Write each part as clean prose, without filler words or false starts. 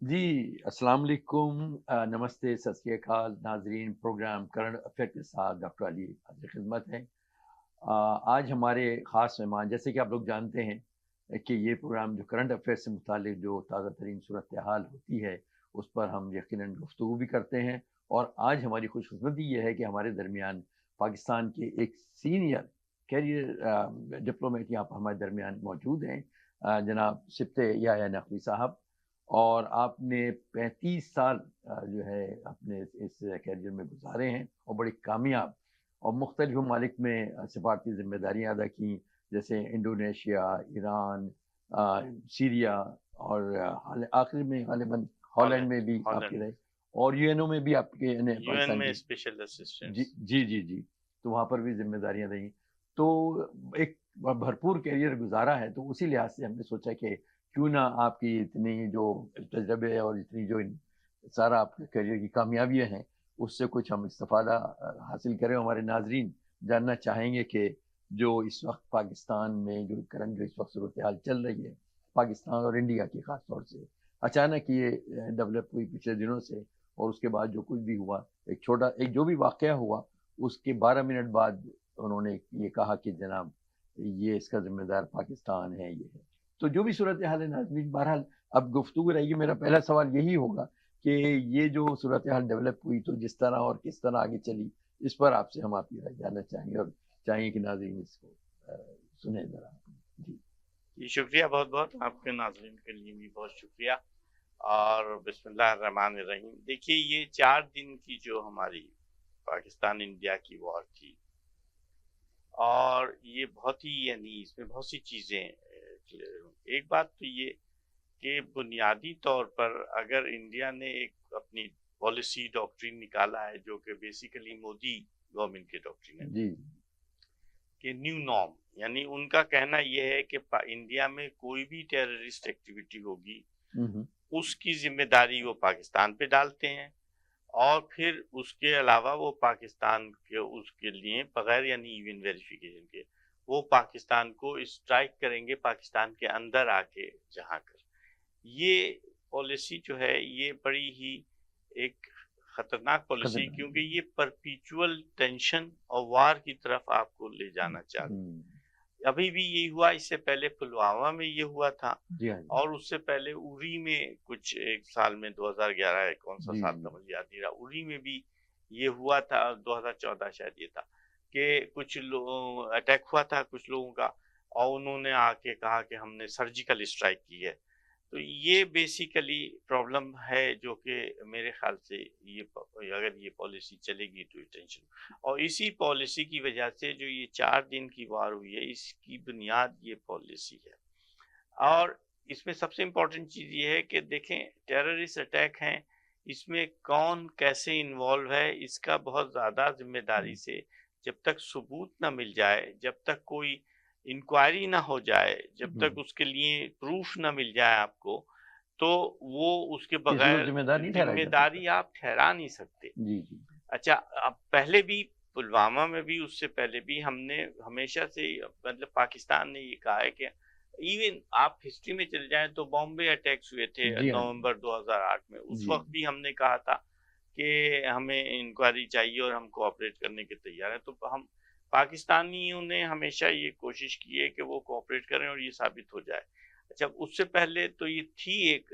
जी, अस्सलाम वालेकुम, नमस्ते, सत श्री अकाल नाज़रीन। प्रोग्राम करंट अफेयर के साथ डॉक्टर अली हाज़िर खिदमत है। आज हमारे ख़ास मेहमान, जैसे कि आप लोग जानते हैं कि ये प्रोग्राम जो करंट अफेयर से मुतालिक जो ताज़ा तरीन सूरत हाल होती है, उस पर हम यकीनन गुफ्तगू भी करते हैं। और आज हमारी खुशकिस्मती ये है कि हमारे दरमियान पाकिस्तान के एक सीनियर कैरियर डिप्लोमेट यहाँ पर हमारे दरमियान मौजूद हैं, जनाब सिप्ते याह्या नकवी साहब। और आपने 35 साल जो है अपने इस कैरियर में गुजारे हैं और बड़ी कामयाब और मुख्तलिफ ममालिक में सिफारती जिम्मेदारियाँ अदा की, जैसे इंडोनेशिया, ईरान, सीरिया और आखिर में गालिबन हॉलैंड हॉलैंड में भी आपके हॉलैंड रहे और यूएनओ में भी आपके यानी यूएन पाकिस्तान में की। स्पेशल जी, असिस्टेंट्स। जी, जी, जी। तो वहाँ पर भी ज़िम्मेदारियाँ रहीं। तो एक भरपूर करियर गुज़ारा है, तो उसी लिहाज़ से हमने सोचा कि क्यों ना आपकी इतनी जो तज़र्बे और इतनी जो इन सारा आपके करियर की कामयाबियाँ हैं, उससे कुछ हम इस्तिफ़ादा हासिल करें। हमारे नाज़रीन जानना चाहेंगे कि जो इस वक़्त पाकिस्तान में जो करंट जो इस वक़्त सूरत-ए-हाल चल रही है, पाकिस्तान और इंडिया की ख़ास तौर से, अचानक ये डेवलप हुई पिछले दिनों से, और उसके बाद जो कुछ भी हुआ, एक जो भी वाक़या हुआ, उसके 12 मिनट बाद उन्होंने ये कहा कि जनाब, ये इसका ज़िम्मेदार पाकिस्तान है, ये है। तो जो भी सूरत-ए-हाल है नाज़रीन, बहरहाल अब गुफ्तगू रहेगी। मेरा पहला सवाल यही होगा कि ये जो सूरत-ए-हाल डेवलप हुई, तो जिस तरह और किस तरह आगे चली, इस पर आपसे हम आपकी राय जानना चाहेंगे और चाहेंगे कि नाज़रीन इसको सुनें ज़रा। जी। जी, शुक्रिया बहुत-बहुत आपके नाज़रीन के लिए भी बहुत शुक्रिया। और बिस्मिल्लाहिर्रहमानिर्रहीम। देखिए, ये 4 दिन की जो हमारी पाकिस्तान इंडिया की वॉर थी, और ये बहुत ही यानी इसमें बहुत सी चीज़ें क्लियर हुई। एक बात तो ये कि बुनियादी तौर पर अगर इंडिया ने एक अपनी पॉलिसी डॉक्ट्रिन निकाला है, जो कि बेसिकली मोदी गवर्नमेंट की डॉक्ट्रिन है, जी। कि न्यू नॉर्म, यानी उनका कहना यह है कि इंडिया में कोई भी टेररिस्ट एक्टिविटी होगी, हुँ, हुँ। उसकी जिम्मेदारी वो पाकिस्तान पे डालते हैं। और फिर उसके अलावा वो पाकिस्तान के उसके लिए बगैर यानी इवन वेरिफिकेशन के वो पाकिस्तान को स्ट्राइक करेंगे, पाकिस्तान के अंदर आके जहां कर। ये पॉलिसी जो है ये बड़ी ही एक खतरनाक पॉलिसी, खतरनाक क्योंकि है। ये परपीचुअल टेंशन और वार की तरफ आपको ले जाना चाहती हुँ। है। अभी भी यही हुआ, इससे पहले पुलवामा में ये हुआ था, जी, हाँ जी। और उससे पहले उरी में कुछ एक साल में 2011 है, कौन सा जी, साल जी। था मुझे याद नहीं रहा, उरी में भी ये हुआ था, 2014 शायद ये था, कि कुछ लोग अटैक हुआ था कुछ लोगों का, और उन्होंने आके कहा कि हमने सर्जिकल स्ट्राइक की है। तो ये बेसिकली प्रॉब्लम है, जो कि मेरे ख्याल से ये अगर ये पॉलिसी चलेगी तो ये टेंशन, और इसी पॉलिसी की वजह से जो ये 4 दिन की वार हुई है, इसकी बुनियाद ये पॉलिसी है। और इसमें सबसे इम्पोर्टेंट चीज़ ये है कि देखें, टेररिस्ट अटैक हैं, इसमें कौन कैसे इन्वॉल्व है, इसका बहुत ज़्यादा ज़िम्मेदारी से जब तक सबूत ना मिल जाए, जब तक कोई इंक्वायरी ना हो जाए, जब हुँ। तक उसके लिए प्रूफ ना मिल जाए आपको, तो वो उसके किसी को बगैर ज़िम्मेदार नहीं ठहराया जा सकता। ज़िम्मेदारी आप ठहरा नहीं सकते। जी, जी। अच्छा, अब पहले भी पुलवामा में भी, उससे पहले भी हमने हमेशा से मतलब पाकिस्तान ने ये कहा है कि इवन आप हिस्ट्री में चले जाएं तो बॉम्बे अटैक्स हुए थे जी, हाँ जी। नवंबर 2008 में, उस जी। वक्त भी हमने कहा था कि हमें इंक्वायरी चाहिए और हम कोऑपरेट करने के तैयार हैं। तो हम पाकिस्तानियों ने हमेशा ये कोशिश की है कि वो कोऑपरेट करें और ये साबित हो जाए। अच्छा, उससे पहले तो ये थी एक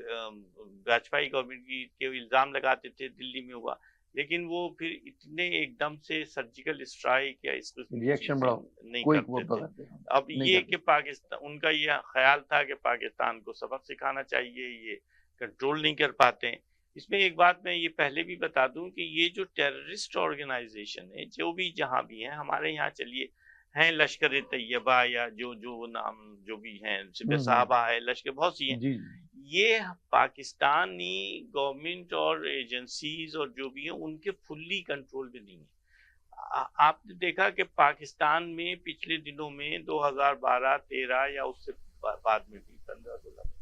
वाजपेयी गवर्नमेंट की, के इल्ज़ाम लगाते थे दिल्ली में हुआ, लेकिन वो फिर इतने एकदम से सर्जिकल स्ट्राइक या इस किस्म की रिएक्शन चीज़ें बड़ा नहीं क्विक वो करते थे। पकड़ते हैं, अब नहीं ये करते। कि पाकिस्तान, उनका ये ख़्याल था कि पाकिस्तान को सबक सिखाना चाहिए, ये कंट्रोल नहीं कर पाते हैं। इसमें एक बात मैं ये पहले भी बता दूँ कि ये जो टेररिस्ट ऑर्गेनाइज़ेशन है, जो भी जहाँ भी हैं, हमारे यहाँ चलिए हैं लश्कर-ए-तैयबा, या जो जो नाम जो भी हैं, हुँ, हुँ। सिपह-ए-साहबा है, लश्कर बहुत सी हैं। जी, जी। ये पाकिस्तानी गवर्नमेंट और एजेंसीज और जो भी हैं, उनके फुल्ली कंट्रोल में नहीं है। आपने देखा कि पाकिस्तान में पिछले दिनों में 2012-13 या उससे बाद में भी 15-16 में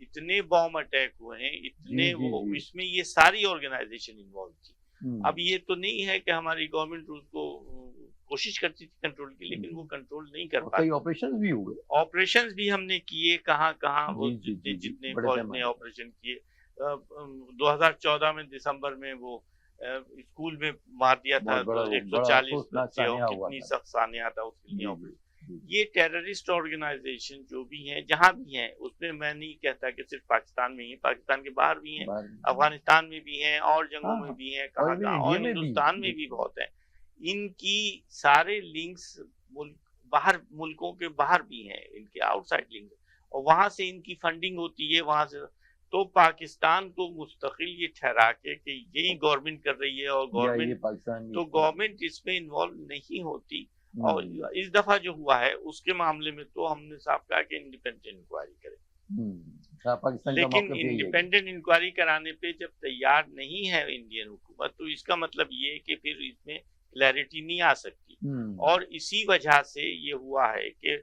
इतने बॉम्ब अटैक हुए हैं, जी, इतने जी, वो, जी। इसमें ये सारी ऑर्गेनाइजेशन इन्वॉल्व थी। हुँ। अब ये तो नहीं है कि हमारी गवर्नमेंट उसको कोशिश करती थी कंट्रोल की, लेकिन वो हुँ। कंट्रोल नहीं कर और कई पाती। ऑपरेशंस भी हुए। ऑपरेशंस भी हमने किए, कहाँ-कहाँ वो जी, जी, जितने जी, जी। जितने बड़े फौज ने पैमाने पर। ऑपरेशन किए। 2014 में दिसंबर में वो स्कूल में मार दिया था, बहुत बड़ा तो बड़ा 140 अफसोसनाक बच्चे, और सानिया हुआ कितनी था। सख्त सानिया था उसके लिए जी, ऑपरेशन। जी, जी, ये टेररिस्ट ऑर्गेनाइजेशन जो भी हैं, जहां भी हैं, उसमें मैं नहीं कहता कि सिर्फ पाकिस्तान में ही, पाकिस्तान के बाहर भी हैं, बाहर अफगानिस्तान में भी हैं, और जंगों हाँ, में हाँ, भी हैं, और कहाँ इवन कहाँ, इंडिया और में भी हिंदुस्तान में भी देखिए। बहुत है। इनकी सारे लिंक्स मुल्क बाहर, मुल्कों के बाहर भी हैं, इनके आउटसाइड लिंक, और वहां से इनकी फंडिंग होती है, वहां से। तो पाकिस्तान को मुस्तकिल ये ठहरा के कि यही गवर्नमेंट कर रही है, और या ये गवर्नमेंट, पाकिस्तान तो की गवर्नमेंट इसमें इन्वॉल्व नहीं होती। हम्म, और इस दफा जो हुआ है उसके मामले में तो हमने साफ कहा कि इंडिपेंडेंट इंक्वायरी करें, पाकिस्तान का लेकिन मौक़िफ़ यही है कि इंडिपेंडेंट इंक्वायरी कराने पे जब तैयार नहीं है इंडियन हुकूमत, तो इसका मतलब ये है कि फिर इसमें क्लैरिटी नहीं आ सकती। हुँ, और इसी वजह से ये हुआ है कि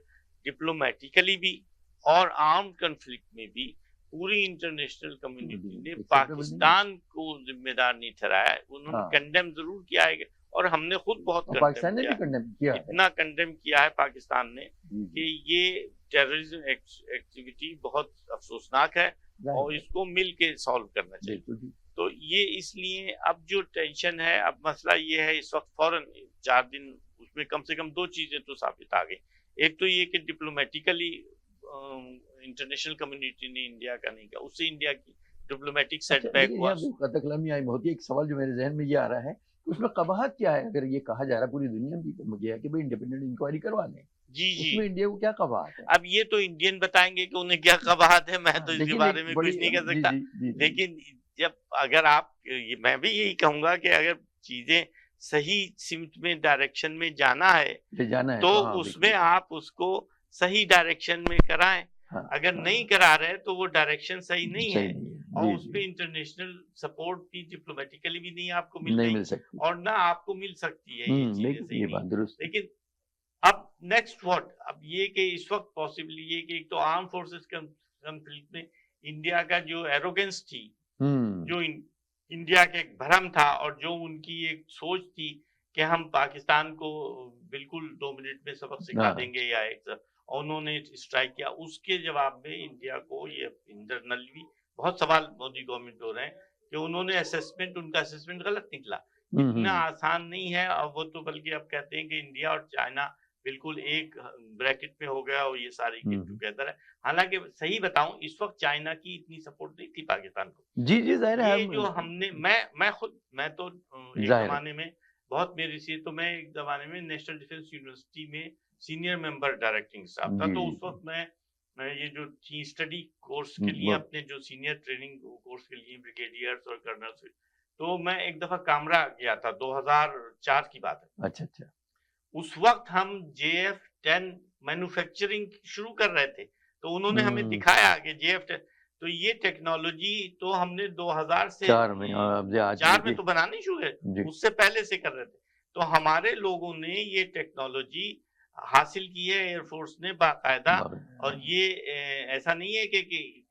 डिप्लोमेटिकली भी और आर्म्ड कन्फ्लिक्ट में भी पूरी इंटरनेशनल कम्युनिटी ने एक्सेप्टेबल नहीं है। पाकिस्तान को जिम्मेदार नहीं ठहराया। उन्होंने हाँ, कंडेम जरूर किया है, और हमने खुद बहुत और कंडेम पाकिस्तान ने किया भी है। कंडेम किया है। इतना कंडेम किया है पाकिस्तान ने जी, कि जी, ये टेररिज्म एक्टिविटी बहुत अफसोसनाक है, और ज़ाहिर है, इसको मिल के सॉल्व करना चाहिए। बिल्कुल भी। तो ये इसलिए अब जो टेंशन है, अब मसला ये है इस वक्त फौरन 4 दिन उसमें कम से कम 2 चीजें तो साबित आ गई। एक तो ये कि डिप्लोमेटिकली इंटरनेशनल कम्युनिटी ने इंडिया का नहीं किया, उससे इंडिया की डिप्लोमेटिक अच्छा, सेटबैक लेकिन हुआ। यहाँ पे कतकलमी आई होती है, एक सवाल जो मेरे ज़हन में ये आ रहा है, कि उसमें कबहत क्या है? अगर ये कहा जा रहा है, पूरी दुनिया में भी गया कि भई इंडिपेंडेंट इंक्वायरी करवा लें, जी जी। उसमें इंडिया को क्या कबहत है? अब ये तो इंडियन बताएंगे कि उन्हें क्या कबाहत है, मैं हाँ, तो इसके लेकिन बारे एक में बड़ी कुछ नहीं कह जी, सकता। जी, जी, जी, लेकिन जब, अगर आप मैं भी यही कहूंगा कि अगर चीजें सही सिमत में, डायरेक्शन में जाना है, ले जाना है तो तो हाँ, उसमें बिल्कुल। आप उसको सही डायरेक्शन में कराएं। हाँ, अगर नहीं हाँ, करा रहे तो वो डायरेक्शन सही नहीं सही है, नहीं है। और जी, उस पे जी, इंटरनेशनल सपोर्ट भी डिप्लोमेटिकली भी नहीं आपको मिल नहीं रही, मिल सकती। और ना आपको मिल सकती है, ये चीजें बिल्कुल सही ये नहीं। बात दुरुस्त है। लेकिन अब नेक्स्ट व्हाट, अब ये कि इस वक्त पॉसिबली ये कि एक तो आर्म फोर्सेस कंफ्लिक्ट में इंडिया का जो एरोगेंस थी, हुँ, जो इंडिया का एक भ्रम था, और जो उनकी एक सोच थी कि हम पाकिस्तान को बिल्कुल 2 मिनट में सबक सिखा हाँ, देंगे, या और उन्होंने स्ट्राइक किया, उसके जवाब में इंडिया को ये इंटरनली बहुत सवाल मोदी गवर्नमेंट हो रहे हैं कि उन्होंने असेसमेंट, उनका असेसमेंट गलत निकला। इतना हुँ, आसान नहीं है, और वो तो बल्कि अब कहते हैं कि इंडिया और चाइना बिल्कुल एक ब्रैकेट में हो गया, और ये सारी के हुँ। टुगेदर है। हालांकि सही बताऊं, इस वक्त चाइना की इतनी सपोर्ट नहीं थी पाकिस्तान को। जी, जी, ज़ाहिर है ये हम जो हमने, मैं खुद, मैं तो एक ज़ाहिर है। ज़माने में बहुत मेरी सी, तो मैं एक ज़माने में नेशनल डिफेंस यूनिवर्सिटी में सीनियर मेंबर डायरेक्टिंग स्टाफ था। जी, तो जी, उस जी। वक्त मैं ये जो थी स्टडी कोर्स के हुँ, लिए, वो अपने जो सीनियर ट्रेनिंग कोर्स के लिए ब्रिगेडियर्स और कर्नल्स, तो मैं एक दफा कामरा गया था, 2004 की बात है। अच्छा, अच्छा। उस वक्त हम JF-10 मैन्युफैक्चरिंग शुरू कर रहे थे, तो उन्होंने हमें हुँ, दिखाया कि JF-10, तो ये टेक्नोलॉजी तो हमने 2000 से 4 में अब आज 4 में देखिए तो बनानी शुरू है, जी, उससे पहले से कर रहे थे। तो हमारे लोगों ने ये टेक्नोलॉजी हासिल की है, एयरफोर्स ने बाकायदा। और और ये ऐसा नहीं है कि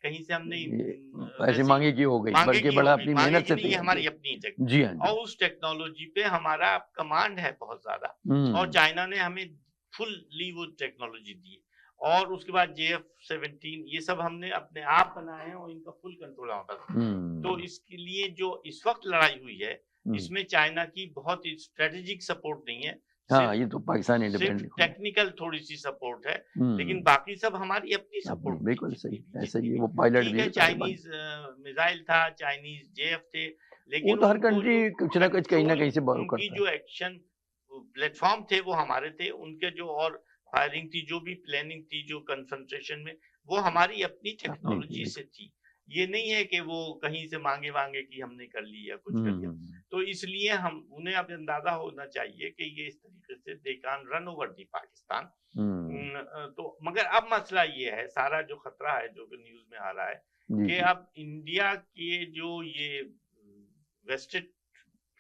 कहीं से हमने ये ऐसे वैसी माँगे की हो गई, मांगे बल्कि की हो बड़ा गई, अपनी मांगे मेहनत की से नहीं, ये तैयार हमारी किया। अपनी जी हाँ, और जी। उस टेक्नोलॉजी पे हमारा कमांड है बहुत ज्यादा। और हुँ, चाइना ने हमें फुल्ली वो टेक्नोलॉजी दी है। और उसके बाद JF-17 ये सब हमने अपने आप बनाए हैं, और इनका फुल कंट्रोल हमारे पास है। तो हुँ, इसके लिए जो इस वक्त लड़ाई हुई है, हुँ। इसमें चाइना की बहुत स्ट्रेटेजिक सपोर्ट नहीं है, हाँ, सिर्फ ये तो पाकिस्तान सिर्फ इंडिपेंडेंट होना। टेक्निकल थोड़ी सी सपोर्ट है। लेकिन हुँ, बाकी सब हमारी अपनी अपनी सपोर्ट थी, बिल्कुल जितनी सही, भी ऐसा ही जितनी है, भी वो पायलट ठीक भी है। है सारे बाकी। चाइनीज मिसाइल था, चाइनीज JF थे, वो लेकिन तो हर उनको कंट्री जो कुछ ना कुछ कहीं न कंट्रोल, कहीं से बोरो उनकी करता है। जो एक्शन प्लेटफॉर्म थे वो हमारे थे, उनके जो और फायरिंग थी, जो भी प्लानिंग थी, जो कंसंट्रेशन में, वो हमारी अपनी अपनी थी टेक्नोलॉजी से बिल्कुल। थी। ये नहीं है कि वो कहीं से मांगे मांगे कि हमने कर ली या कुछ कर हुँ, लिया। हुँ, हुँ। तो इसलिए हम उन्हें अब अंदाजा होना चाहिए कि ये इस तरीके से they can run over the Pakistan. हुँ, तो मगर अब मसला ये है, सारा जो खतरा है जो कि न्यूज में आ रहा है, जी, कि जी। अब इंडिया के जो ये वेस्टेड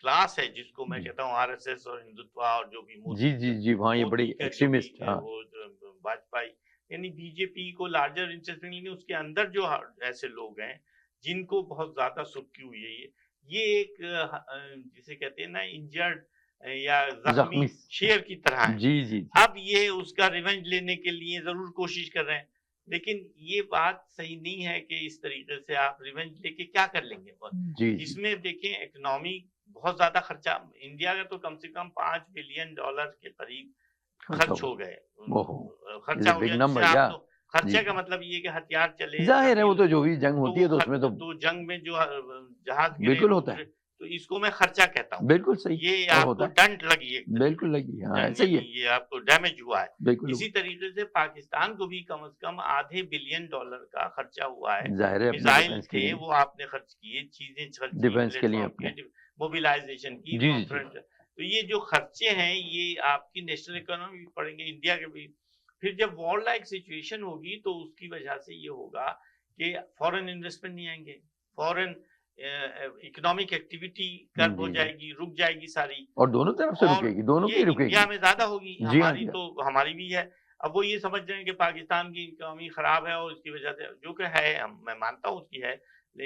क्लास है, जिसको मैं जी। कहता हूँ RSS और हिंदुत्व, और जो भी जी, जी, जी, वहाँ ये बड़ी मोदी का जो भी एक्सट्रीमिस्ट हाँ। वो वाजपेयी, यानी बीजेपी को लार्जर इंटरेस्ट में, लेकिन उसके अंदर जो ऐसे लोग हैं जिनको बहुत ज्यादा सुर्खी हुई है, ये एक जिसे कहते हैं ना, इंजर्ड या जख्मी ज़ख्मी शेर की तरह है। जी, जी, जी। अब ये उसका रिवेंज लेने के लिए जरूर कोशिश कर रहे हैं। लेकिन ये बात सही नहीं है कि इस तरीके से आप रिवेंज लेके क्या कर लेंगे। और जी, जी। इसमें देखें इकोनॉमी बहुत ज्यादा खर्चा, इंडिया का तो कम से कम $5 बिलियन के करीब खर्चा खर्च हुआ। हो गए, ओहो! इज़ खर्चा अ हो बिग गया, जिससे नंबर आप या तो जी, खर्चे का जी। मतलब ये है कि हथियार चले, ज़ाहिर है सभी वो तो जो लोग, भी जंग तो होती वो है तो उसमें तो तो जंग में जो जहाज गिरे बिल्कुल लोग होता गिरे, है। तो इसको मैं खर्चा कहता हूँ। बिल्कुल सही ये और आपको होता है। डंट लगी एक तरीके बिल्कुल से, लगी हाँ, जंग ऐसा ही यानी है। ये आपको डैमेज हुआ है। बिल्कुल इसी तरीके से पाकिस्तान को भी कम से कम आधे बिलियन डॉलर का खर्चा हुआ है। ज़ाहिर है अपने मिसाइल डिफेंस के थे लिए, वो आपने खर्च किए, चीजें खर्च की, डिफेंस के लिए प्लेटफॉर्म अपने। किए, मोबिलाइजेशन की, जी, जी, जी। कॉन्फ्रेंस। तो ये जो खर्चे हैं ये आपकी नेशनल इकोनॉमी भी पड़ेंगे, इंडिया के भी। फिर जब वॉर लाइक सिचुएशन होगी तो उसकी वजह से ये होगा कि फॉरेन इन्वेस्टमेंट नहीं आएंगे, फॉरेन इकोनॉमिक एक्टिविटी कर्ब हो जी, जी। जाएगी, रुक जाएगी सारी। और दोनों तरफ से और रुकेगी, दोनों ये की इंडिया रुकेगी। में ज्यादा होगी, जी हाँ, हमारी जी हाँ। तो हमारी भी है। अब वो ये समझ रहे हैं कि पाकिस्तान की इकोनॉमी खराब है और इसकी वजह से, जो कि है, मैं मानता हूँ उसकी है।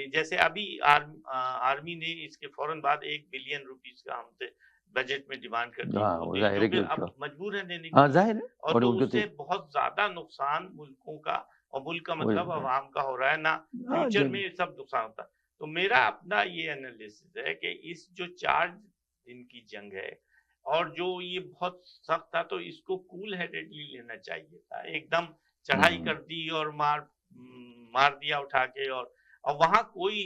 जैसे अभी आर्मी ने इसके फौरन बाद ₹1 बिलियन का हमसे बजट में डिमांड कर दी, हाँ, वो वो दे, ज़ाहिर जो है कि कि अब उसका मजबूर है देने के हाँ, लिए। ज़ाहिर है और और तो उनको तो उससे बहुत ज्यादा नुकसान मुल्कों का, और मुल्क का हो मतलब जाता है। अवाम का हो रहा है ना, हाँ, फ्यूचर जब में सब नुकसान होता है। तो मेरा अपना ये एनालिसिस है कि इस जो 4 दिन की जंग है, और जो ये बहुत सख्त था, तो इसको कूल हेडेडली लेना चाहिए था। एकदम चढ़ाई हुँ, कर दी और मार दिया उठा के। और वहां कोई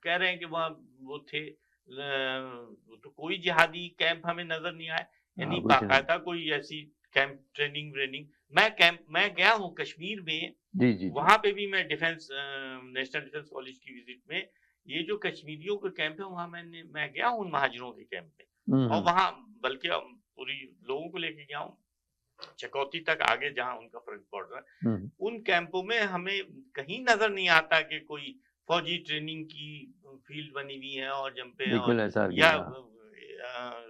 कह रहे हैं कि वहाँ वो थे, तो कोई जिहादी कैंप हमें नजर नहीं आया, हाँ, यानी कुछ नहीं। बाकायदा कोई ऐसी कैंप ट्रेनिंग व्रेनिंग। मैं गया हूँ कश्मीर में, जी, जी, जी। वहां पे भी मैं डिफेंस नेशनल डिफेंस कॉलेज की विजिट में, ये जो कश्मीरियों के कैंप है वहां मैं गया हूँ महाजिरों के कैंप में। हुँ, और हुँ, वहां बल्कि पूरी लोगों को लेके गया हूँ चकौती तक आगे जहां उनका फ्रंट बॉर्डर है। हुँ। उन कैंपों में हमें कहीं नजर नहीं आता कि कोई फौजी ट्रेनिंग की फील्ड बनी हुई है और जंपे हैं, बिल्कुल और ऐसा कि या हाँ।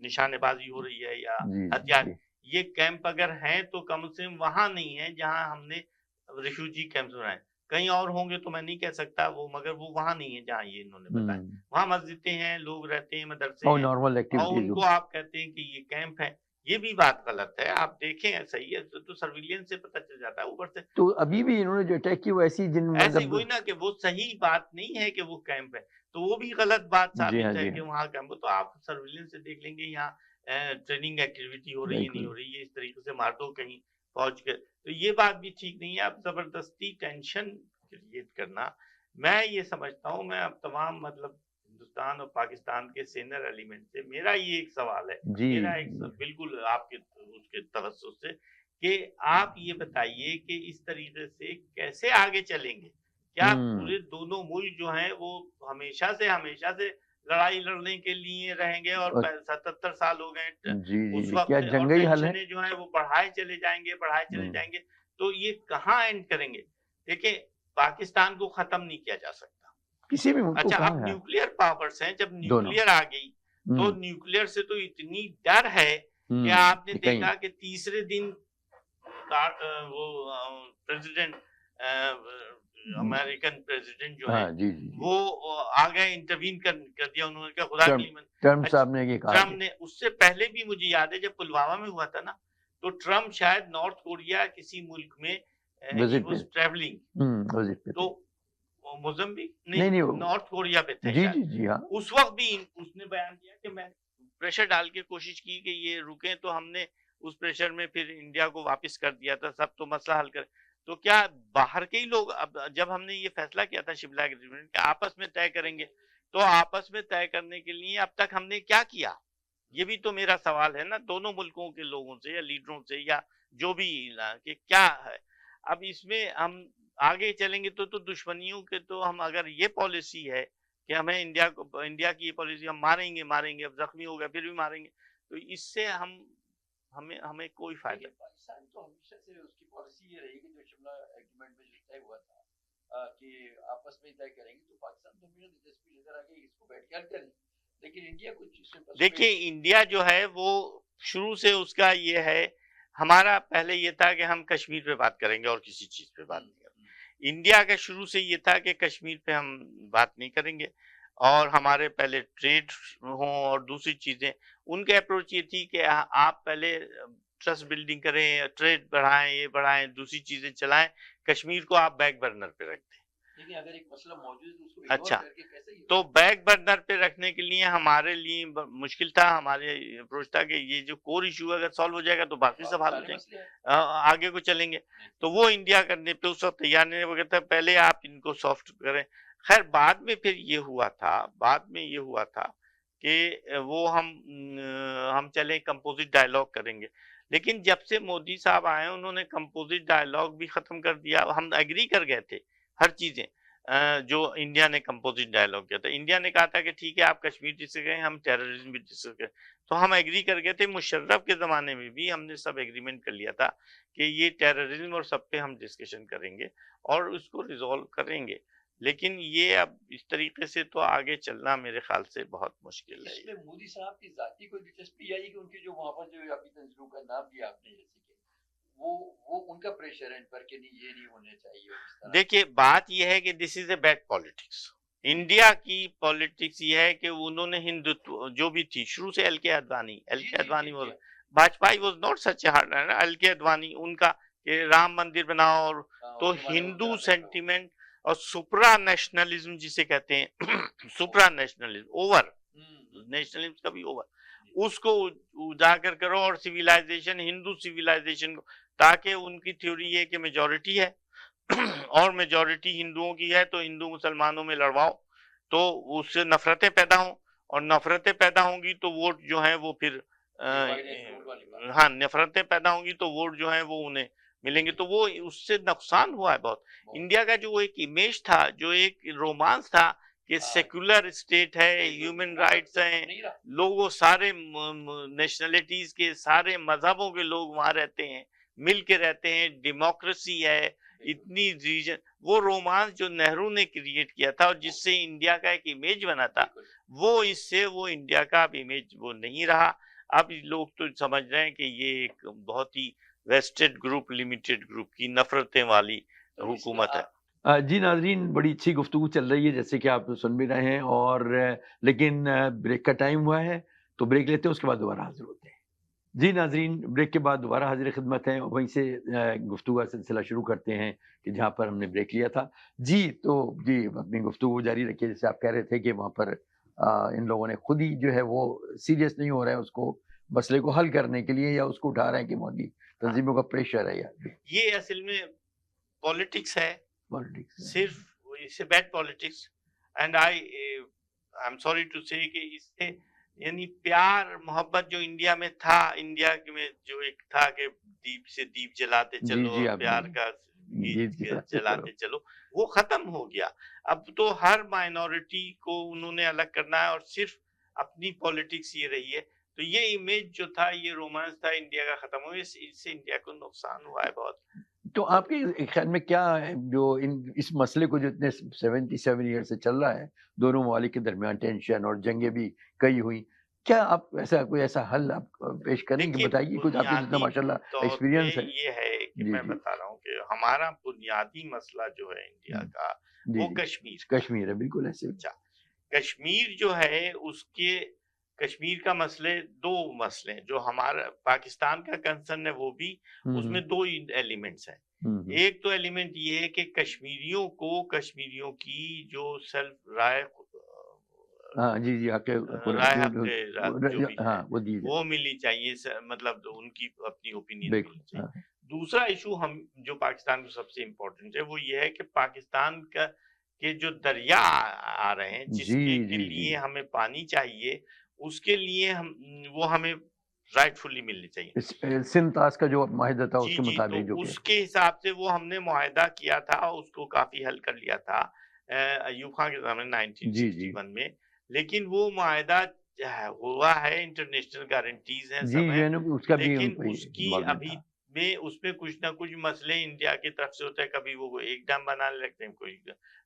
निशानेबाजी हो रही है या जी, जी, हथियार। जी। ये कैंप अगर हैं तो कम से कम वहां नहीं है जहां हमने रिफ्यूजी कैंप बनाए। कहीं और होंगे तो मैं नहीं कह सकता वो, मगर वो वहां नहीं है जहां ये इन्होंने बताया। हुँ। वहां मस्जिदें हैं, लोग रहते हैं, मदरसे और हैं, नॉर्मल और एक्टिविटीज़ उनको जो आप कहते हैं कि ये कैंप है। ये भी बात गलत है। आप देखें, सही है तो सर्विलियंस से पता चल जाता है ऊपर से। तो अभी तो भी इन्होंने जो अटैक की वो ऐसी जिन ऐसे मतलब वही ना कि वो सही बात नहीं है कि वो कैंप है, तो वो भी गलत बात जी हाँ, साबित है जी कि हाँ। वहाँ कैंप हो। तो आप सर्विलेंस से देख लेंगे यहाँ ट्रेनिंग एक्टिविटी हो रही है नहीं बिल्कुल। हो रही है, इस तरीके से मार दो कहीं फौज के, तो ये बात भी ठीक नहीं है। आप जबरदस्ती टेंशन क्रिएट करना, मैं ये समझता हूँ, मैं अब तमाम मतलब हिंदुस्तान और पाकिस्तान के सेनर एलिमेंट से मेरा ये एक सवाल है, जी, मेरा एक जी। बिल्कुल आपके उसके तवज्जुह से, कि आप ये बताइए कि इस तरीके से कैसे आगे चलेंगे? क्या हुँ। पूरे दोनों मुल्क जो हैं वो हमेशा से लड़ाई लड़ने के लिए रहेंगे, और अ, 77 साल हो गए जी, जी, उस जी। वक़्त क्या से, और जंग ही हल है? टेंशनें जो हैं वो बढ़ाए चले हुँ। जाएँगे, तो ये कहाँ एंड करेंगे? देखिए, पाकिस्तान को खत्म नहीं किया जा सकता। किसी भी मुल्क को अच्छा, अब कहाँ है? न्यूक्लियर पावर्स हैं, जब दोनों। न्यूक्लियर आ गई, तो हुँ, न्यूक्लियर से तो इतनी डर है कि हुँ। आपने कि कहीं देखा कि तीसरे दिन प्रेसिडेंट, अमेरिकन प्रेसिडेंट जो है, हाँ, जी, जी, जी। वो आ गए, इंटरवीन कर दिया उन्होंने, कहा खुदा के ट्रम्प लिए ट्रम्प अच्छा, साहब ने ये कहा ट्रम्प कि ने, उससे पहले भी मुझे याद है जब पुलवामा में हुआ था ना, तो ट्रम्प शायद नॉर्थ कोरिया किसी मुल्क में ही विज़िट पे वाज ट्रैवलिंग, विज़िट पे तो थे। मोज़ाम्बिक नहीं, नहीं, नहीं वो नॉर्थ कोरिया पे थे जी, शायद। जी, जी, हाँ। उस वक़्त भी उसने बयान दिया कि मैं प्रेशर डाल के कोशिश की कि ये रुकें, तो हमने उस प्रेशर में फिर इंडिया को वापस कर दिया था, सब तो मसला हल कर। तो क्या बाहर के ही लोग, अब जब हमने ये फैसला किया था शिमला एग्रीमेंट के आपस में तय करेंगे, तो आपस में तय करने के लिए अब तक हमने क्या किया? ये भी तो मेरा सवाल है ना, दोनों मुल्कों के लोगों से या लीडरों से या जो भी कि क्या है? अब इसमें हम आगे चलेंगे तो दुश्मनियों के, तो हम अगर ये पॉलिसी है कि हमें इंडिया की ये पॉलिसी, हम मारेंगे, अब जख्मी हो गए फिर भी मारेंगे, तो इससे हम हमें हमें कोई फायदा देखिए, पाकिस्तान तो हमेशा से उसकी पॉलिसी ये रही कि जो शिमला एग्रीमेंट में जो तय हुआ था कि आपस में तय करेंगे, तो पाकिस्तान तो हमेशा दिलचस्पी लेकर आ कि इसको बैठ के हल करें। लेकिन इंडिया कुछ इसमें देखिए, पर्सुएड इंडिया जो है वो शुरू से उसका ये है, हमारा पहले ये था कि हम कश्मीर पे बात करेंगे और किसी चीज पे बात हुँ, नहीं हुँ। करेंगे। इंडिया का शुरू से ये था कि कश्मीर पे हम बात नहीं करेंगे, और हमारे पहले ट्रेड हो और दूसरी चीजें, उनकी अप्रोच ये थी कि आप पहले ट्रस्ट बिल्डिंग करें, ट्रेड बढ़ाएं, ये बढ़ाएं, दूसरी चीजें चलाएं, कश्मीर को आप बैक बर्नर पे रख दें। लेकिन अगर एक मसला मौजूद है तो उसको इग्नोर अच्छा, करके कैसे ही तो बैक बर्नर पे रखने के लिए हमारे लिए मुश्किल था, हमारे अप्रोच था कि ये जो कोर इशू अगर सॉल्व हो जाएगा तो बाकी सब हल हो जाएंगे, आगे को चलेंगे। तो वो इंडिया करने पे उस वक्त तैयार नहीं, वो कहता पहले आप इनको सॉफ्ट करें। खैर बाद में फिर ये हुआ था, बाद में ये हुआ था कि वो हम चले कंपोजिट डायलॉग करेंगे, लेकिन जब से मोदी साहब आए उन्होंने कंपोजिट डायलॉग भी खत्म कर दिया। हम एग्री कर गए थे हर चीजें, जो इंडिया ने कंपोजिट डायलॉग किया था। इंडिया ने कहा था कि ठीक है आप कश्मीर डिस्कस करें, हम टेररिज्म भी डिस्कस करें, तो हम एग्री कर गए थे। मुशर्रफ के जमाने में भी हमने सब एग्रीमेंट कर लिया था कि ये टेररिज्म और सब पे हम डिस्कशन करेंगे और उसको रिजॉल्व करेंगे। लेकिन ये अब इस तरीके से तो आगे चलना मेरे ख्याल से बहुत मुश्किल है। इसमें मोदी साहब की जाती कोई दिलचस्पी आई कि उनकी जो वहां पर जो अभी तंजीमों का नाम दिया आपने, जैसे कि वो उनका प्रेशर है इन पर कि नहीं ये नहीं होने चाहिए। देखिए बात यह है कि this is a bad politics. India की पॉलिटिक्स ये है कि उन्होंने हिंदुत्व जो भी थी शुरू से, एल के अडवाणी वो, Vajpayee was not such a hard, L के अडवाणी उनका कि राम मंदिर बनाओ, और तो हिंदू सेंटिमेंट और सुप्रा नेशनलिज्म जिसे कहते हैं सुप्रा नेशनलिज्म, ओवर नेशनलिज्म कभी ओवर, उसको उजागर करो और सिविलाइजेशन, हिंदू सिविलाइजेशन को, ताकि उनकी थ्योरी है कि मेजॉरिटी है और मेजॉरिटी हिंदुओं की है तो हिंदू मुसलमानों में लड़वाओ, तो उससे नफरतें पैदा हों, और नफरतें पैदा होंगी तो वोट जो है वो फिर हाँ नफरतें पैदा होंगी तो वोट जो है वो उन्हें मिलेंगे, तो वो उससे नुकसान हुआ है बहुत। इंडिया का जो एक इमेज था, जो एक रोमांस था कि सेक्युलर स्टेट है, ह्यूमन राइट्स हैं, लोगों सारे नेशनलिटीज के, सारे मजहबों के लोग वहां रहते हैं, मिल के रहते हैं, डेमोक्रेसी है, इतनी रीजन, वो रोमांस जो नेहरू ने क्रिएट किया था और जिससे इंडिया का एक इमेज बना था, वो इससे वो इंडिया का अब इमेज वो नहीं रहा। अब लोग तो समझ रहे हैं कि ये एक बहुत ही वेस्टेड ग्रुप, लिमिटेड ग्रुप की नफरतें वाली हुकूमत है। जी नाजरीन, बड़ी अच्छी गुफ्तगू चल रही है जैसे कि आप सुन भी रहे हैं, और लेकिन ब्रेक का टाइम हुआ है तो ब्रेक लेते हैं, उसके बाद दोबारा हाजिर होते हैं। जी नाजरीन, ब्रेक के बाद दोबारा हाजिर खिदमत है, वहीं से गुफ्तगू का सिलसिला शुरू करते हैं कि जहाँ पर हमने ब्रेक लिया था। जी तो जी अपनी गुफ्तगू जारी रखिए। जैसे आप कह रहे थे कि वहाँ पर इन लोगों ने खुद ही जो है वो सीरियस नहीं हो रहे हैं उसको, मसले को हल करने के लिए, या उसको उठा रहे हैं कि मोदी तंजीमों का प्रेशर है यार। ये असल में पॉलिटिक्स है, पॉलिटिक्स सिर्फ इससे bad politics, and I am sorry to say कि इससे यानी प्यार मोहब्बत जो इंडिया में था, इंडिया में जो एक था कि दीप से दीप जलाते चलो, प्यार का गीत जलाते चलो, वो खत्म हो गया। अब तो हर माइनॉरिटी को उन्होंने अलग करना है और सिर्फ अपनी पॉलिटिक्स ये रही है। तो ये इमेज जो था, ये रोमांस था इंडिया का, खत्म हो गया। इससे इंडिया को नुकसान हुआ है बहुत। तो आपके ख्याल में क्या है जो इस मसले को जो इतने 77 ईयर से चल रहा है, दोनों ममालिक के दरमियान टेंशन और जंगें भी कई हुई, क्या आप कोई ऐसा हल आप पेश करेंगे? बताइए कुछ, आपको जितना माशाल्लाह एक्सपीरियंस है। ये है कि मैं बता रहा हूँ कि हमारा बुनियादी मसला जो है इंडिया का, वो कश्मीर है, बिल्कुल ऐसे। अच्छा, कश्मीर जो है उसके, कश्मीर का मसले दो मसले हैं। जो हमारा पाकिस्तान का कंसर्न है वो भी, उसमें दो एलिमेंट्स हैं। एक तो एलिमेंट ये है कि कश्मीरियों को, कश्मीरियों की जो सेल्फ राय, जी वो मिलनी चाहिए, मतलब उनकी अपनी ओपिनियन मिलनी चाहिए। दूसरा इशू हम जो पाकिस्तान को सबसे इम्पोर्टेंट है वो ये है कि पाकिस्तान का के जो दरिया आ रहे हैं, जिसके लिए हमें पानी चाहिए, उसके लिए वो हमें राइटफुली मिलनी चाहिए। सिंतास का जो माहिदा था उसके मुताबिक, तो उसके हिसाब से वो हमने मुआहिदा किया था, उसको काफी हल कर लिया था अयूब खान के ज़माने 1961 में। लेकिन वो मुआहिदा हुआ है, इंटरनेशनल गारंटीज हैं, सब है, लेकिन उसकी अभी में उसमें कुछ ना कुछ मसले इंडिया की तरफ से होते हैं। कभी वो एक डैम बनाने लगते हैं, कोई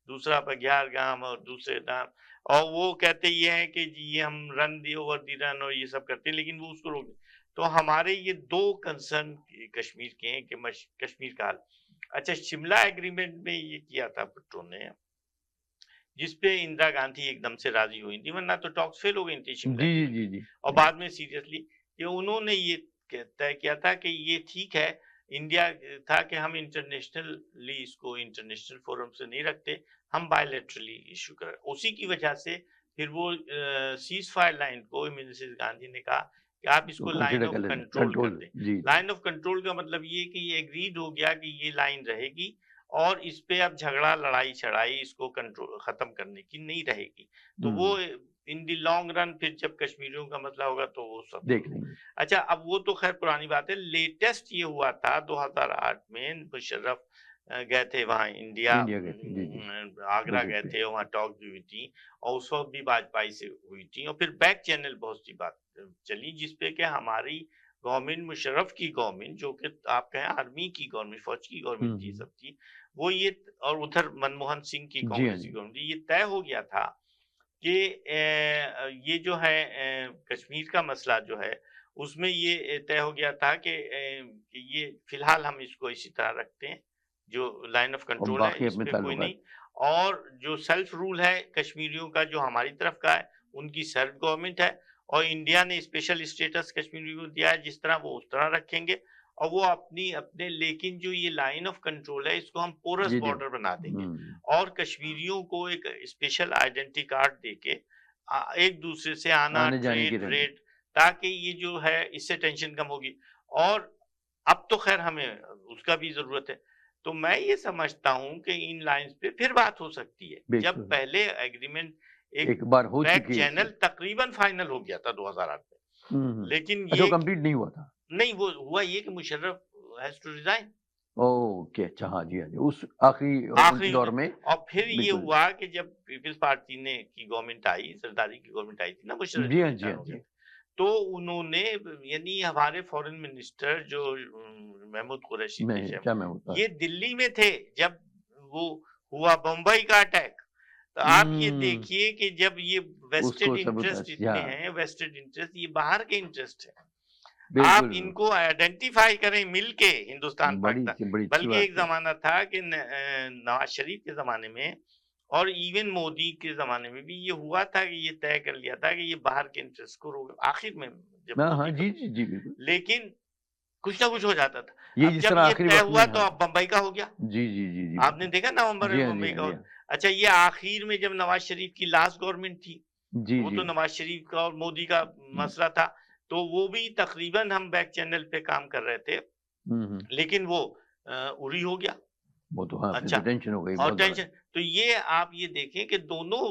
दूसरा बघियार गांव और दूसरे डैम, और वो कहते ये हैं कि जी ये हम run the over the run और ये सब करते हैं, लेकिन वो उसको रोक। तो हमारे ये दो कंसर्न कश्मीर के हैं कि कश्मीर का हाल। अच्छा, शिमला एग्रीमेंट में ये किया था भुट्टो ने, जिसपे इंदिरा गांधी एकदम से राजी हुई थी, वरना तो टॉक्स फेल हो गई थी शिमला। जी। और बाद में सीरियसली कि उन्होंने ये तय किया था कि ये ठीक है, इंडिया था कि हम इंटरनेशनली इसको इंटरनेशनल फोरम से नहीं रखते, हम बायलैटरली इश्यू कर, उसी की वजह से फिर वो सीज फायर लाइन को मिसेस गांधी ने कहा कि आप तो इसको लाइन कंसिडर ऑफ कर लेना कंट्रोल कर कंट्रोल। दें। जी लाइन ऑफ कंट्रोल का मतलब ये कि ये एग्रीड हो गया कि ये लाइन रहेगी और इस पे अब झगड़ा लड़ाई छड़ाई इसको कंट्रोल खत्म करने की नहीं रहेगी। तो वो इन द लॉन्ग रन फिर जब कश्मीरियों का मसला होगा तो वो सब देख लेंगे। अच्छा, अब वो तो खैर पुरानी बात है। लेटेस्ट ये हुआ था 2008 में मुशर्रफ गए थे वहाँ इंडिया, इंडिया गए थे, जी जी आगरा विजिट गए पे। थे, वहाँ टॉक भी हुई थी और उस वक्त भी वाजपेयी से हुई थी और फिर बैक चैनल बहुत सी बात चली जिसपे कि हमारी गवर्नमेंट, मुशर्रफ की गवर्नमेंट, जो कि आप कहें आर्मी की गवर्नमेंट, फौज की गवर्नमेंट थी, सब थी वो ये, और उधर मनमोहन सिंह की जी हाँ कांग्रेस की जी। गवर्नमेंट, ये तय हो गया था कि ये जो है कश्मीर का मसला जो है उसमें ये तय हो गया था कि ये फिलहाल हम इसको इसी तरह रखते हैं, जो लाइन ऑफ और कंट्रोल है बाकी इस अपने पे कोई नहीं, ताल्लुकात। और जो सेल्फ रूल है कश्मीरियों का जो हमारी तरफ का है उनकी सेल्फ गवर्नमेंट है, और इंडिया ने स्पेशल स्टेटस कश्मीरियों को दिया है, जिस तरह वो उस तरह रखेंगे और वो अपनी अपने, लेकिन जो ये लाइन ऑफ कंट्रोल है इसको हम पोरस जी जी। बॉर्डर बना देंगे और कश्मीरियों को एक स्पेशल आइडेंटिटी कार्ड देके एक दूसरे से आना, आने जाने की ट्रेड रहनी। व्रेड, ताकि ये जो है इससे टेंशन कम होगी। और अब तो खैर हमें उसका भी जरूरत है। तो मैं ये समझता हूँ कि इन लाइंस पे फिर बात हो सकती है, जब बिल्कुल पहले एग्रीमेंट एक एक बार हो बैक चुकी है इससे। चैनल तकरीबन फाइनल हो गया था 2008 में, लेकिन अच्छा वो ये कंप्लीट नहीं हुआ था। नहीं, वो हुआ ये कि Musharraf has to resign okay अच्छा हाँ जी हाँ जी उस आखिरी उनके आखिरी दौर में। और फिर ये बिल्कुल। हुआ कि जब पीपल्स पार्टी ने की गवर्नमेंट आई, सरदारी की गवर्नमेंट आई थी ना, मुशर्रफ जी जब हाँ जी रिटायर हाँ हो गया जी। था, तो उन्होंने, यानी हमारे फॉरेन मिनिस्टर जो महमूद कुरैशी थे, मैं क्या मैं होता। ये दिल्ली में थे जब वो हुआ बम्बई का अटैक। तो आप ये देखिए कि जब ये वेस्टेड उसको इंटरेस्ट सबूत या इतने हैं, वेस्टेड इंटरेस्ट, ये बाहर के इंटरेस्ट है, आप बिल्कुल इनको आइडेंटिफाई करें मिलके हिंदुस्तान पाकिस्तान। बड़ी अच्छी बल्कि बात एक है। जमाना था कि नवाज शरीफ के जमाने में और इवन मोदी के जमाने में भी ये हुआ था कि ये तय कर लिया था कि ये बाहर के इंटरेस्ट को रोक, आखिर में जब हाँ हाँ मोदी का, जी जी जी बिल्कुल। लेकिन कुछ ना कुछ हो जाता था। ये अब जिस जब तरह ये आखिरी तय वक्त में हुआ तो हाँ। अब बम्बई का हो गया, जी जी जी जी आपने बिल्कुल। देखा नवंबर जी में हाँ जी बम्बई हाँ का जी हो। हाँ। अच्छा, ये आखिर में जब नवाज शरीफ की लास्ट गवर्नमेंट थी, जी वो जी। तो नवाज शरीफ का और मोदी का मसला था, तो वो भी तकरीबन हम बैक चैनल पे काम कर रहे थे, लेकिन वो उरी हो गया। वो तो हाँ फिर अच्छा, तो टेंशन हो गई और बहुत बड़ा। टेंशन, तो ये आप ये देखें कि दोनों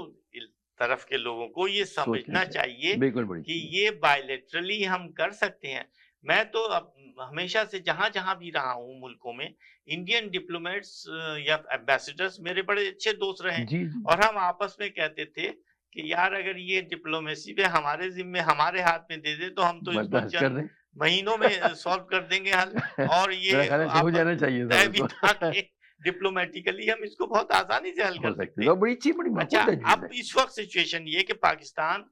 तरफ के लोगों को ये सोचना समझना चाहिए बिल्कुल बड़ी कि चीज। ये बायलैटरली हम कर सकते हैं। मैं तो अब हमेशा से जहां जहां भी रहा हूं मुल्कों में, इंडियन डिप्लोमेट्स या एम्बेसडर्स मेरे बड़े अच्छे दोस्त रहे हैं, जी जी और हम आपस में कहते थे कि यार अगर ये डिप्लोमेसी पे हमारे जिम्मे हमारे हाथ में दे दे तो हम तो इसको बर्दाश्त कर चंद दें। महीनों में सॉल्व कर देंगे हल, और मेरा ये ख्याल है ऐसे हो आपस जाना में चाहिए था तय भी था बिल्कुल। कि डिप्लोमेटिकली हम इसको बहुत आसानी से हल हो कर सकती सकते है हैं। तो बड़ी अच्छी बड़ी अच्छा, माकूल तजवीज़ अब है। इस वक्त सिचुएशन ये है कि पाकिस्तान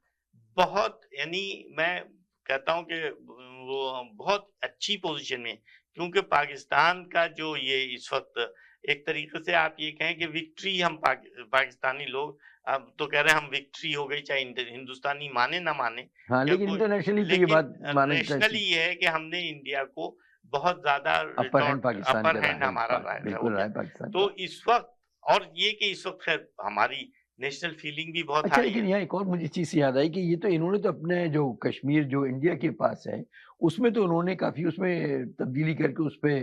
बहुत, यानी मैं कहता हूं कि वो बहुत अच्छी पोजीशन में है, क्योंकि पाकिस्तान का जो ये इस वक्त एक तरीके से आप ये कहें कि विक्ट्री, हम पाकिस्तानी लोग अब तो कह रहे हैं हम विक्ट्री हो गई, चाहे हिंदुस्तानी माने ना माने हाँ, या लेकिन कोई, इंटरनेशनली तो ये लेकिन बात मानी नेशनली जाती ये है कि हमने इंडिया को बहुत ज्यादा अपर हैंड पाकिस्तान अपर का रहा हैंड है हमारा हो बिल्कुल रहा गया। है पाकिस्तान तो का। इस वक्त, और ये कि इस वक्त खैर हमारी नेशनल फीलिंग भी बहुत अच्छा हाई लेकिन है। यहाँ एक और मुझे चीज़ याद आई कि ये तो इन्होंने तो अपने जो कश्मीर जो इंडिया के पास है, उसमें तो उन्होंने काफ़ी उसमें तब्दीली करके उसपे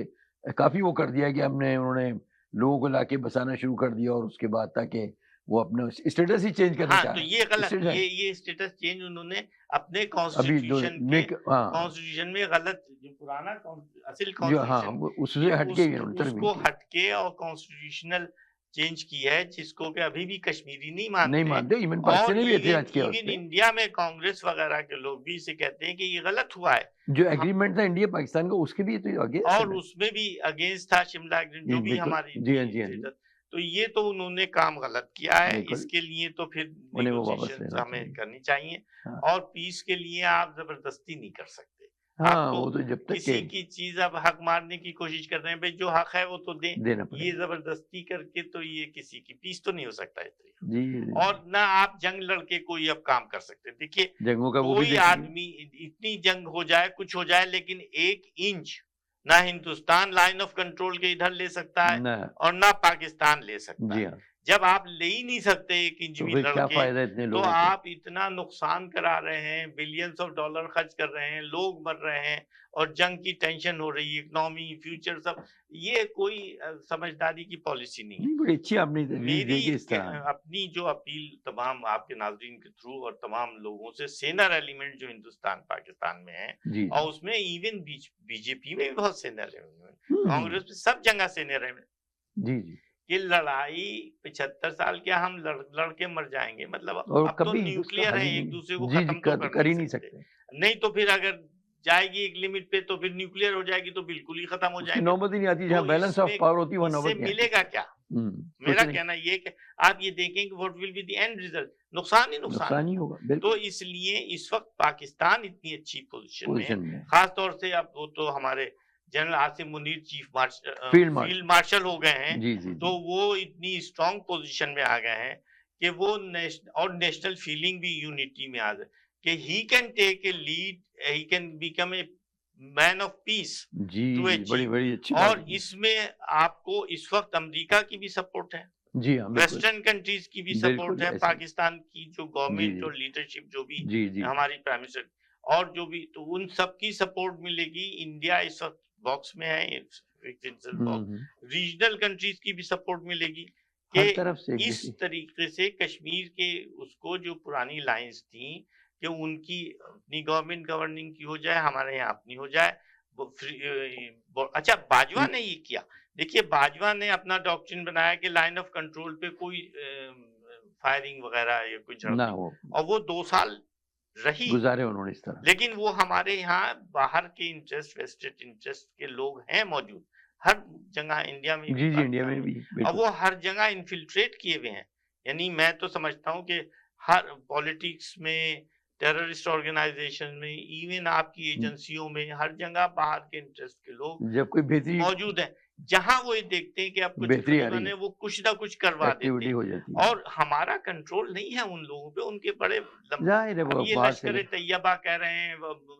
काफ़ी वो कर दिया कि उन्होंने लोगों को लाके बसाना शुरू कर दिया और उसके बाद ताकि वो अपना स्टेटस ही चेंज करना हाँ, चाह तो रहे ये हैं। गलत, स्टेटस है ये स्टेटस चेंज उन्होंने अपने अभी दो कॉन्स्टिट्यूशन के, मेक हाँ, कॉन्स्टिट्यूशन में गलत, जो पुराना असल जो हाँ, कॉन्स्टिट्यूशन, वो ये उससे हट के इन्होंने तरमीम उसको की। हटके और कॉन्स्टिट्यूशनल चेंज की है, जिसको कि अभी भी कश्मीरी नहीं नहीं मानते। मानते इवन और पाकिस्तानी भी इवन एहतिजाज किया उस इवन पे। इंडिया में कांग्रेस वगैरह के लोग भी इसे कहते हैं कि ये गलत हुआ है। जो तो एग्रीमेंट था इंडिया पाकिस्तान का उसके भी तो अगेंस्ट है और ना? उसमें भी अगेंस्ट था शिमला एग्रीमेंट, ये जो भी बिल्कुल हमारी जी हाँ, थी जी हाँ, जी। स्टेटस। तो ये तो उन्होंने काम गलत किया है, बिल्कुल, इसके लिए तो फिर उन्हें वो वापस निगोशिएशंस लेना हमें चाहिए। करनी चाहिए, हाँ, और पीस के लिए आप जबरदस्ती नहीं कर सकते। हाँ, आप वो तो तो जब तक किसी के की चीज अब हक मारने की कोशिश कर रहे हैं, भाई जो हक है वो तो दें। देना ये पड़ेगा। जबरदस्ती करके तो ये किसी की पीस तो नहीं हो सकता इस तरीके जी, से। और ना आप जंग लड़के कोई अब काम कर सकते। देखिए, जंगों का वो भी कोई देखिए। आदमी इतनी जंग हो जाए, कुछ हो जाए, लेकिन 1 इंच ना हिंदुस्तान लाइन ऑफ कंट्रोल के इधर ले सकता है ना और ना पाकिस्तान ले सकता जी है। हाँ, जब आप ले ही नहीं सकते 1 इंच तो भी फिर क्या लड़के, फ़ायदा इतने तो लोगों को? आप इतना नुकसान करा रहे हैं, बिलियंस ऑफ डॉलर खर्च कर रहे हैं, लोग मर रहे हैं और जंग की टेंशन हो रही है, इकोनॉमी, फ्यूचर सब। ये कोई समझदारी की पॉलिसी नहीं है। नहीं, बड़ी अच्छी तो आपने तजवीज़ मेरी दी कि इस तरह अपनी जो अपील तमाम आपके नाज़रीन के थ्रू और तमाम लोगों से, सेनर एलिमेंट जो हिंदुस्तान, पाकिस्तान में है, जी, और जी। उसमें इवन बीजेपी में भी बहुत सेनर एलिमेंट, हुँ, कांग्रेस में सब जगह सेनर एलिमेंट। जी, जी। ये लड़ाई 75 साल क्या हम लड़ के मर जाएंगे, मतलब और अब तो कभी उसका न्यूक्लियर हल है, ही एक नहीं दूसरे को है। जी, जी, खत्म तो कर कर नहीं ही नहीं सकते। सकते। नहीं तो फिर अगर जाएगी एक लिमिट पे तो फिर न्यूक्लियर हो जाएगी तो बिल्कुल ही खत्म हो उसकी जाएंगे। नौबत ही नहीं आती, तो जहाँ बैलेंस ऑफ इसमें पावर होती है, वहाँ इससे नौबत नहीं आती। मिलेगा क्या? हुँ, कुछ मेरा नहीं, कहना ये कि आप ये देखें कि what will be the end result, नुकसान ही नुकसान नुकसान है। ही होगा, तो बिल्कुल, इसलिए इस वक्त पाकिस्तान इतनी अच्छी पोजीशन में है, पोज़ीशन में। खास तौर से अब वो तो हमारे general Asim Munir field field marshal. Marshal हो गए हैं। जी, जी, तो जी। वो इतनी स्ट्रांग पोजीशन में आ गए हैं कि वो नेशनल फीलिंग भी यूनिटी में आ जाए कि he can take a lead, he can become a man of peace जी, टू जी, बड़ी अचीव। बड़ी अच्छी बात और है जी। इसमें आपको इस वक्त अमेरिका की भी सपोर्ट है, जी हाँ, बिल्कुल, वेस्टर्न कंट्रीज की भी सपोर्ट बिल्कुल है, ऐसे ही। पाकिस्तान की जो जी, गवर्नमेंट जी। और लीडरशिप जो भी जी, जी। हमारी प्राइम मिनिस्टर और जो भी, तो उन सबकी सपोर्ट मिलेगी। इंडिया इस वक्त बॉक्स में है, हुँ, हुँ। रीजनल कंट्रीज की भी सपोर्ट मिलेगी कि हर तरफ से इस देखिए तरीके से कश्मीर के उसको जो पुरानी लाइंस थी कि उनकी अपनी गवर्नमेंट गवर्निंग की हो जाए, हमारे यहाँ अपनी हो जाए। अच्छा, बाजवा हुँ, ने ये किया। देखिए, बाजवा ने अपना डॉक्ट्रिन बनाया कि लाइन ऑफ कंट्रोल पे कोई फायरिंग वगैरह या कोई झड़प ना नहीं, हो, और वो 2 साल रही। गुज़ारे उन्होंने इस तरह। लेकिन वो हमारे यहाँ बाहर के इंटरेस्ट, वेस्टेड इंटरेस्ट के लोग हैं मौजूद, हर जगह, इंडिया में भी, जी, जी, इंडिया पाकिस्तान में में, भी, और बिल्कुल। वो हर जगह इन्फिल्ट्रेट किए हुए हैं। यानी मैं तो समझता हूँ कि हर पॉलिटिक्स में, टेररिस्ट ऑर्गेनाइजेशन में, इवन आपकी हुँ, एजेंसियों में, हर जगह बाहर के इंटरेस्ट के लोग जब कोई बेहतरी मौजूद हैं। जहाँ वो ये देखते हैं कि अब कुछ बेहतरी आ रही करीबन है, है, वो कुछ ना कुछ करवा देते एक्टिविटी हैं। हो जाती है। और हमारा कंट्रोल नहीं है उन लोगों पे, उनके बड़े ज़ाहिर है अब वो ये बाहर से लश्कर तैयबा कह रहे हैं,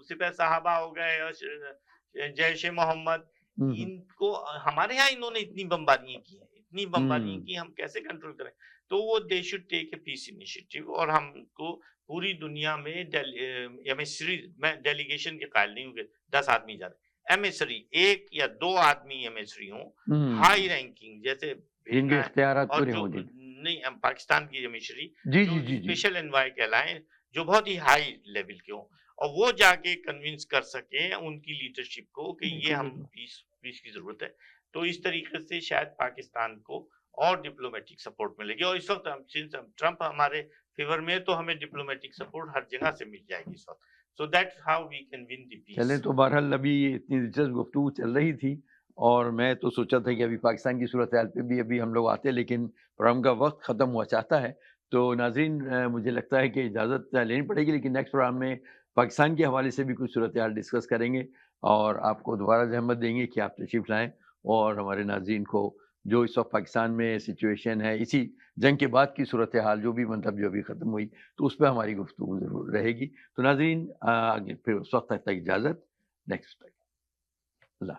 सिपह साहबा हो गए, जैश ए मोहम्मद, हुँ, हुँ। इनको हमारे यहाँ इन्होंने इतनी बम्बारियां की हैं, इतनी बम्बारियां हुँ, की, हम कैसे कंट्रोल करें? तो वो they should take a peace initiative, और हमको पूरी दुनिया में एमिसरी, मैं डेलीगेशन के कायल नहीं हूँ कि 10 आदमी जा रहे, एमिसरी 1 या 2 आदमी एमिसरी हों, हाई हुँ, रैंकिंग जैसे जिनके भेजना है। इख्तियारात और पूरे जो हों जिन नहीं, पाकिस्तान की एमिसरी जी, जो जी, जी, जी। स्पेशल एनवाय कहलाएं, जो बहुत ही हाई लेवल के हों, और वो जाके कन्विंस कर सकें उनकी लीडरशिप को कि ये बिल्कुल, हम बिल्कुल। पीस पीस की जरूरत है। तो इस तरीके से शायद पाकिस्तान को और डिप्लोमेटिक सपोर्ट मिलेगी, और इस वक्त ट्रंप हमारे फेवर में, तो हमें डिप्लोमेटिक सपोर्ट हर जगह से मिल जाएगी इस वक्त। So that's how we can win the चलें पीस। तो बहरहाल अभी इतनी दिलचस्प गुफ्तगू चल रही थी और मैं तो सोचा था कि अभी पाकिस्तान की सूरत-हाल पे भी अभी हम लोग आते, लेकिन प्रोग्राम का वक़्त ख़त्म हुआ चाहता है। तो नाज़रीन मुझे लगता है कि इजाज़त लेनी पड़ेगी, लेकिन नेक्स्ट प्रोग्राम में पाकिस्तान के हवाले से भी कुछ सूरत-हाल डिस्कस करेंगे और आपको दोबारा ज़हमत देंगे कि आप तशरीफ़ लाएँ और हमारे नाज़रीन को जो इस वक़्त पाकिस्तान में सिचुएशन है, इसी जंग के बाद की सूरत-हाल जो भी मतलब जो अभी ख़त्म हुई, तो उस पे हमारी गुफ्तगू ज़रूर रहेगी। तो नाज़रीन आगे फिर उस वक़्त तक इजाज़त, नेक्स्ट टाइम। अल्लाह